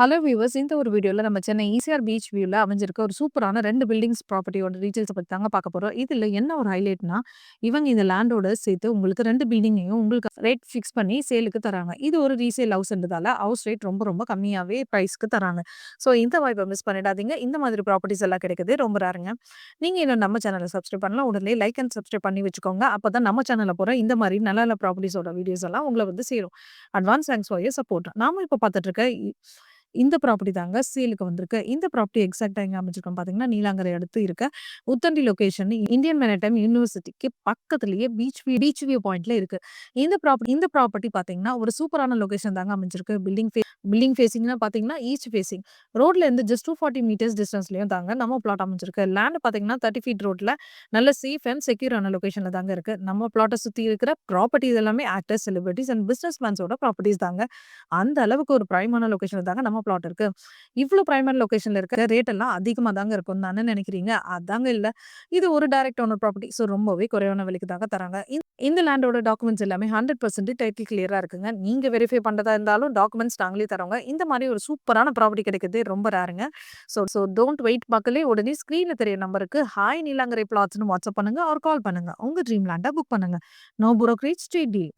Hello viewers, இந்த ஒரு வீடியோல நம்ம சென்னை ஈசிஆர் பீச் வியூல அமைஞ்சிருக்க ஒரு சூப்பரான 2 பில்டிங்ஸ் ப்ராப்பர்ட்டியோட டீட்டெயில்ஸ பத்தி தாங்க பார்க்க போறோம். இதுல என்ன ஒரு ஹைலைட்னா, இவங்க இந்த லேண்டோட சேர்த்து உங்களுக்கு 2 பில்டிங்கையும் உங்களுக்கு ரேட் ஃபிக்ஸ் பண்ணி சேலுக்கு தராங்க. இது ஒரு ரீசேல் ஹவுஸ்ன்றதால ஹவுஸ் ரேட் ரொம்ப ரொம்ப கம்மியாவே பிரைஸ்க்கு தராங்க. ஸோ இந்த வாய்ப்ப மிஸ் பண்ணிடாதீங்க. இந்த மாதிரி ப்ராப்பர்ட்டீஸ் எல்லாம் கிடைக்குது ரொம்ப ரேருங்க. நீங்க இன்னும் நம்ம சேனல சப்ஸ்கிரைப் பண்ணலாம். உடனே லைக் அண்ட் சப்ஸ்கிரைப் பண்ணி வச்சுக்கோங்க. அப்பதான் நம்ம சேனல்ல போற இந்த மாரி நல்ல நல்ல ப்ராப்பர்ட்டீஸோட வீடியோஸ் எல்லாம் உங்கள வந்து சேரும். Advance thanks for your support. நாம இப்ப பார்த்துட்டு இருக்க இந்த ப்ராப்பர்ட்டி தாங்க சேலுக்கு வந்திருக்கு. இந்த ப்ராப்பர்ட்டி எக்ஸாக்ட்டா எங்க அமைஞ்சிருக்குன்னு பார்த்தீங்கன்னா, நீலாங்கரை அடுத்து இருக்க உத்தண்டி லொகேஷன் இந்தியன் மேரிடைம் யூனிவர்சிட்டிக்கு பக்கத்திலேயே பீச் வியூ பாயிண்ட்ல இருக்கு. இந்த ப்ராப்பர்ட்டி பார்த்தீங்கன்னா, ஒரு சூப்பரான லொகேஷன் தாங்க அமைஞ்சிருக்கு. பில்டிங் ஃபேசிங்னா பார்த்தீங்கன்னா, ஈஸ்ட் ஃபேசிங். ரோட்ல இருந்து ஜஸ்ட் 240 மீட்டர்ஸ் டிஸ்டன்ஸ்லயும் தாங்க நம்ம பிளாட் அமைஞ்சிருக்கு. லேண்ட் பார்த்தீங்கன்னா, 30 ஃபீட் ரோட்ல நல்ல சேஃப் அண்ட் செக்யூரான லொகேஷன்ல தாங்க இருக்கு. நம்ம பிளாட்ட சுத்தி இருக்கிற ப்ராப்பர்ட்டீஸ் எல்லாமே ஆக்டர்ஸ், செலிபிரிட்டீஸ் அண்ட் பிசினஸ் மேன்ஸோட ப்ராப்பர்ட்டீஸ் தாங்க. அந்த அளவுக்கு ஒரு பிரைமான லொகேஷன்ல தாங்க நம்ம பிளாட் இருக்கு. இவ்ளோ பிரைமான லொகேஷன்ல இருக்க ரேட் எல்லாம் அதிகமா தாங்க இருக்கும்னு தானே நினைக்கிறீங்க? அதாங்க இல்ல. இது ஒரு டைரக்ட் ஓனர் ப்ராப்பர்ட்டி. ஸோ ரொம்பவே குறைவான விலைக்கு தாங்க தராங்க. இந்த லேண்டோட டாக்குமெண்ட்ஸ் எல்லாமே 100% டைட்டில் கிளியரா இருக்குங்க. நீங்க வெரிஃபை பண்றதா இருந்தாலும் டாக்குமெண்ட்ஸ் நாங்களே தரோங்க. இந்த மாரி ஒரு சூப்பரான ப்ராப்பர்ட்டி கிடைக்கிறது ரொம்ப ரேருங்க. ஸோ டோன்ட் வெயிட் மக்களே, உடனே ஸ்க்ரீன்ல தெரிய நம்பருக்கு ஹாய் நீலாங்கரை பிளாட்ஸ்ன்னு வாட்ஸ்அப் பண்ணுங்க ஆர் கால் பண்ணுங்க. உங்க ட்ரீம் லேண்ட புக் பண்ணுங்க. No brokerage, straight deal.